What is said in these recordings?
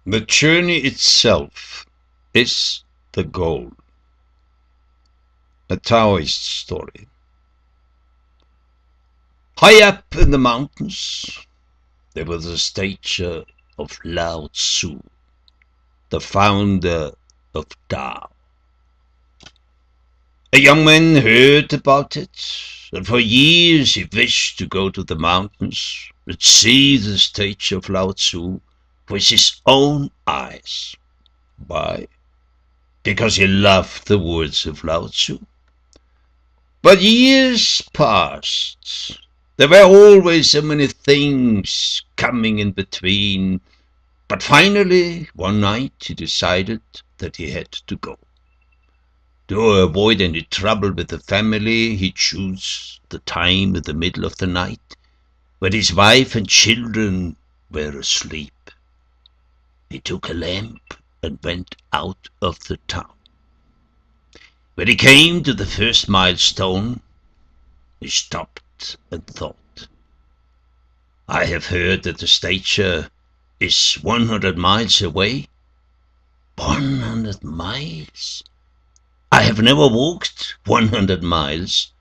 The journey itself is the goal. A Taoist story. High up in the mountains, there was a statue of Lao Tzu, the founder of Tao. A young man heard about it, and for years he wished to go to the mountains and see the statue of Lao Tzu with his own eyes. Why? Because he loved the words of Lao Tzu. But years passed. There were always so many things coming in between. But finally, one night, he decided that he had to go. To avoid any trouble with the family, he chose the time in the middle of the night when his wife and children were asleep. He took a lamp and went out of the town. When he came to the first milestone, he stopped and thought. I have heard that the statue is 100 miles away. 100 miles? I have never walked 100 miles,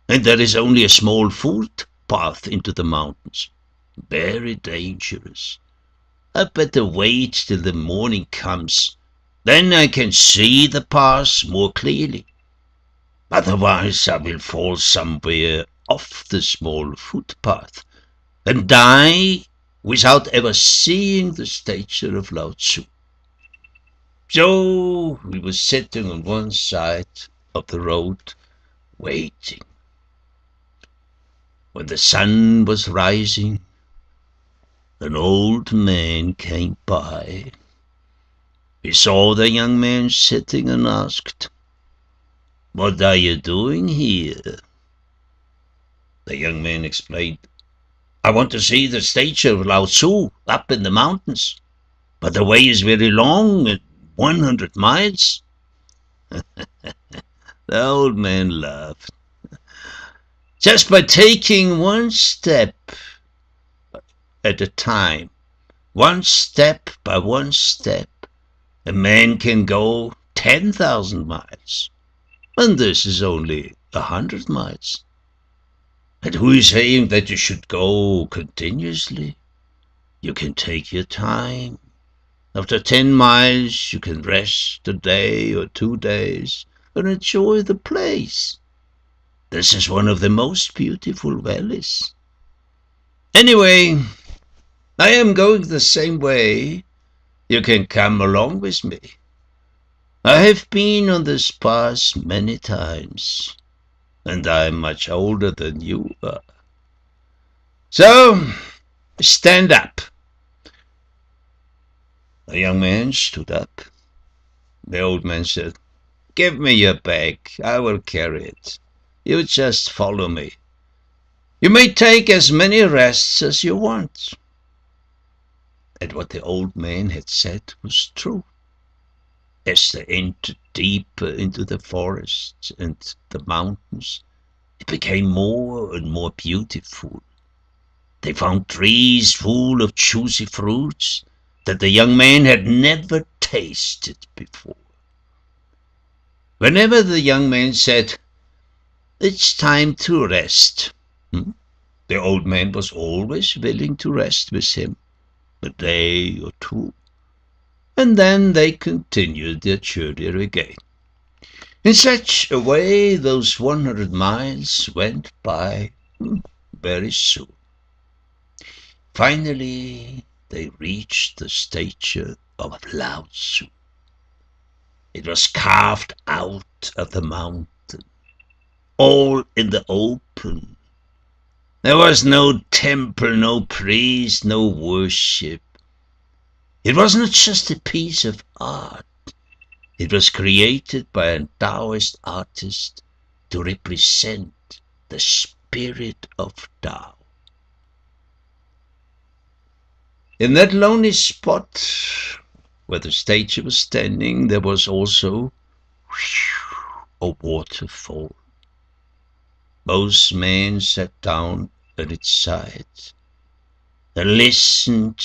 and there is only a small footpath into the mountains. Very dangerous. I better wait till the morning comes. Then I can see the path more clearly. Otherwise I will fall somewhere off the small footpath and die without ever seeing the statue of Lao Tzu. So we were sitting on one side of the road, waiting. When the sun was rising, an old man came by. He saw the young man sitting and asked, "What are you doing here?" The young man explained, "I want to see the statue of Lao Tzu up in the mountains, but the way is very long, 100 miles. The old man laughed. Just by taking one step at a time, one step by one step, a man can go 10,000 miles. And this is only 100 miles. And who is saying that you should go continuously? You can take your time. After 10 miles, you can rest a day or 2 days and enjoy the place. This is one of the most beautiful valleys. Anyway, I am going the same way. You can come along with me. I have been on this path many times, and I am much older than you are. So, stand up." The young man stood up. The old man said, "Give me your bag. I will carry it. You just follow me. You may take as many rests as you want." And what the old man had said was true. As they entered deeper into the forests and the mountains, it became more and more beautiful. They found trees full of juicy fruits that the young man had never tasted before. Whenever the young man said, "It's time to rest," the old man was always willing to rest with him a day or two, and then they continued their journey again. In such a way, those 100 miles went by very soon. Finally, they reached the statue of Lao Tzu. It was carved out of the mountain, all in the open. There was no temple, no priest, no worship. It was not just a piece of art. It was created by a Taoist artist to represent the spirit of Tao. In that lonely spot where the statue was standing, there was also a waterfall. Both men sat down at its side, and listened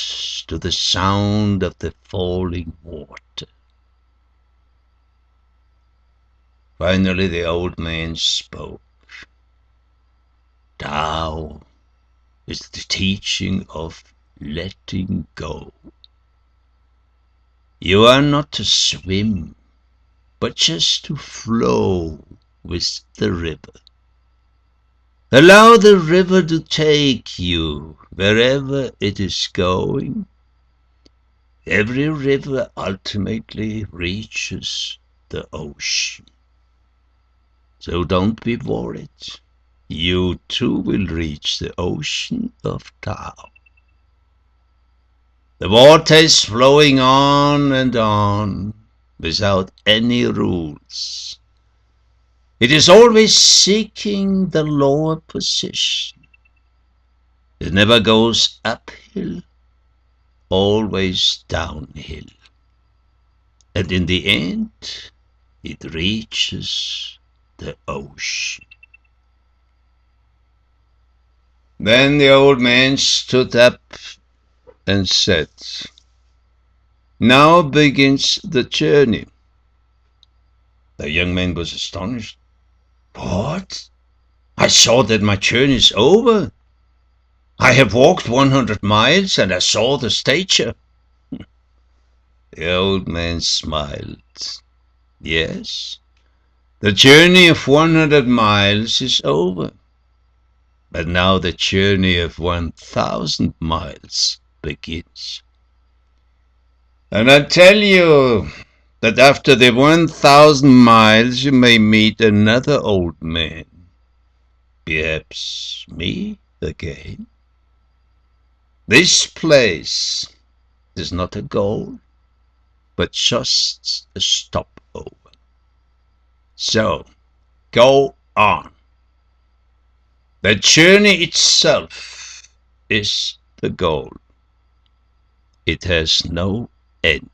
to the sound of the falling water. Finally the old man spoke. Tao is the teaching of letting go. You are not to swim, but just to flow with the river. Allow the river to take you wherever it is going. Every river ultimately reaches the ocean. So don't be worried. You too will reach the ocean of Tao. The water is flowing on without any rules. It is always seeking the lower position. It never goes uphill, always downhill. And in the end, it reaches the ocean. Then the old man stood up and said, Now begins the journey. The young man was astonished. What? I thought that my journey is over. I have walked 100 miles and I saw the statue. The old man smiled. Yes, the journey of 100 miles is over. But now the journey of 1,000 miles begins. And I tell you that after the 1,000 miles you may meet another old man. Perhaps me again. This place is not a goal, but just a stopover. So, go on. The journey itself is the goal. It has no end.